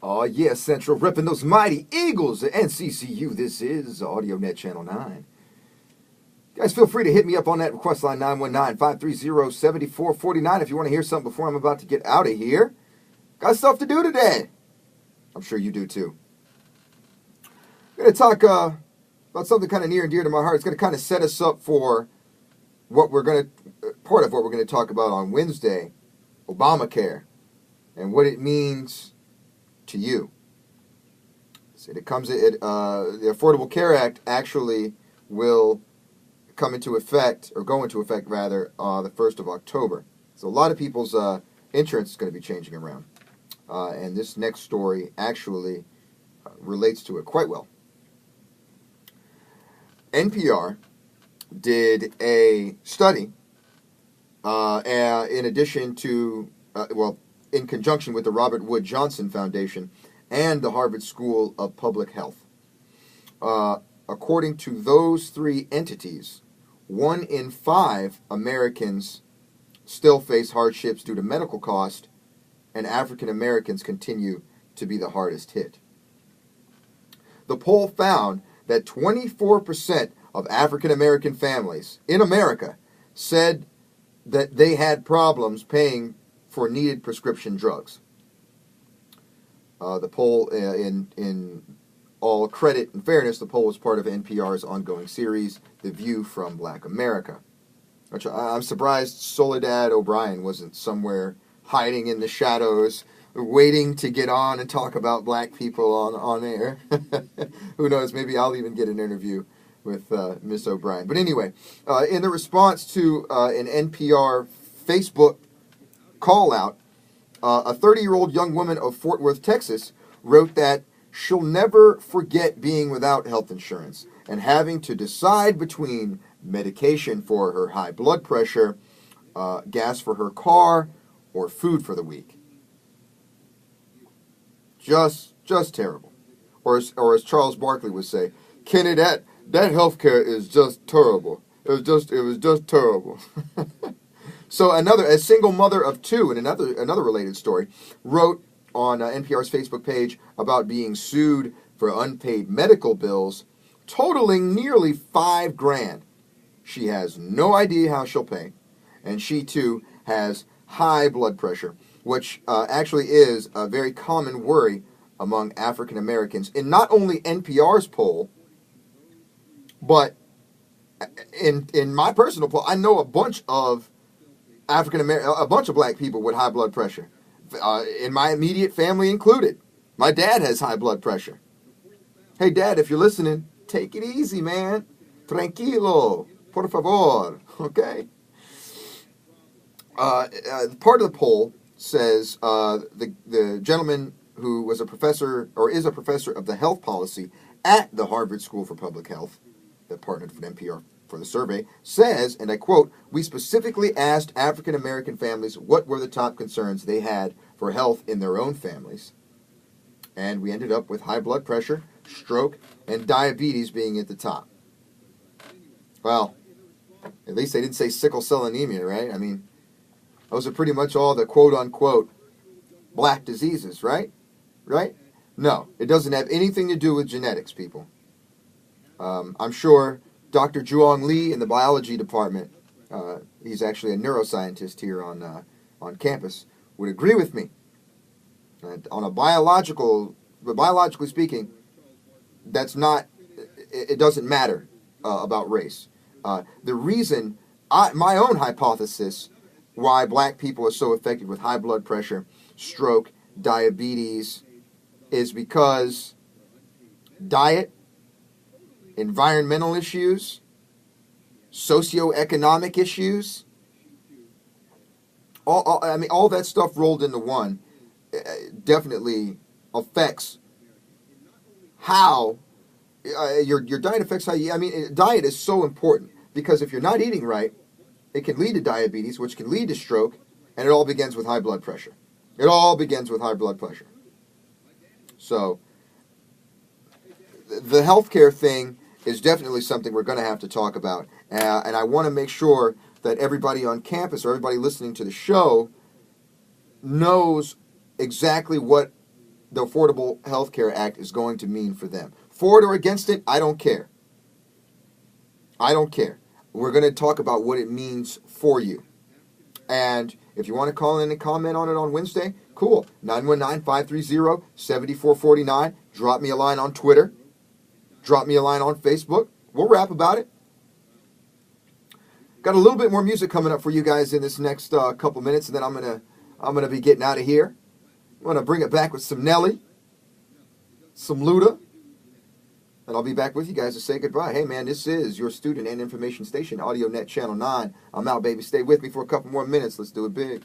Oh yeah, Central ripping those mighty Eagles at NCCU. This is AudioNet Channel 9. Guys, feel free to hit me up on that request line 919-530-7449 if you want to hear something before I'm about to get out of here. Got stuff to do today. I'm sure you do too. I'm going to talk about something kind of near and dear to my heart. It's going to kind of set us up for part of what we're going to talk about on Wednesday, Obamacare, and what it means to you. So the Affordable Care Act actually will come into effect, or go into effect rather, the 1st of October. So a lot of people's insurance is going to be changing around. And this next story actually relates to it quite well. NPR did a study in addition to, in conjunction with the Robert Wood Johnson Foundation and the Harvard School of Public Health. According to those three entities, 1 in 5 Americans still face hardships due to medical cost, and African Americans continue to be the hardest hit. The poll found that 24% of African American families in America said that they had problems paying for needed prescription drugs. The poll, in all credit and fairness, the poll was part of NPR's ongoing series, The View from Black America. Which I'm surprised Soledad O'Brien wasn't somewhere hiding in the shadows, waiting to get on and talk about black people on air. Who knows, maybe I'll even get an interview with Miss O'Brien. But anyway, in the response to an NPR Facebook call-out, a 30-year-old young woman of Fort Worth, Texas, wrote that she'll never forget being without health insurance and having to decide between medication for her high blood pressure, gas for her car, or food for the week. Just terrible. Or as Charles Barkley would say, Kenny, that healthcare is just terrible. It was just terrible. So a single mother of 2, in another related story, wrote on NPR's Facebook page about being sued for unpaid medical bills totaling nearly $5,000. She has no idea how she'll pay, and she too has high blood pressure, which actually is a very common worry among African Americans in not only NPR's poll, but in my personal poll. I know a bunch of a bunch of black people with high blood pressure, in my immediate family included. My dad has high blood pressure. Hey, Dad, if you're listening, take it easy, man. Tranquilo, por favor. Okay. Part of the poll says the gentleman who was a professor, or is a professor of the health policy at the Harvard School for Public Health, that partnered with NPR for the survey, says, and I quote, "We specifically asked African American families what were the top concerns they had for health in their own families. And we ended up with high blood pressure, stroke, and diabetes being at the top." Well, at least they didn't say sickle cell anemia, right? I mean, those are pretty much all the quote-unquote black diseases, right? Right? No, it doesn't have anything to do with genetics, people. I'm sure Dr. Juong Lee in the biology department, he's actually a neuroscientist here on campus, would agree with me. On biologically speaking, that's not, it doesn't matter about race. The reason, my own hypothesis, why black people are so affected with high blood pressure, stroke, diabetes, is because diet, environmental issues, socioeconomic issues, all that stuff rolled into one definitely affects how your diet affects how you. I mean, diet is so important because if you're not eating right, it can lead to diabetes, which can lead to stroke, and it all begins with high blood pressure. It all begins with high blood pressure. So the healthcare thing is definitely something we're going to have to talk about. And I want to make sure that everybody on campus or everybody listening to the show knows exactly what the Affordable Health Care Act is going to mean for them. For it or against it, I don't care. I don't care. We're going to talk about what it means for you. And if you want to call in and comment on it on Wednesday, cool. 919-530-7449. Drop me a line on Twitter. Drop me a line on Facebook. We'll rap about it. Got a little bit more music coming up for you guys in this next couple minutes, and then I'm gonna be getting out of here. I'm gonna bring it back with some Nelly, some Luda, and I'll be back with you guys to say goodbye. Hey man, this is your student and information station, AudioNet Channel 9. I'm out, baby. Stay with me for a couple more minutes. Let's do it big.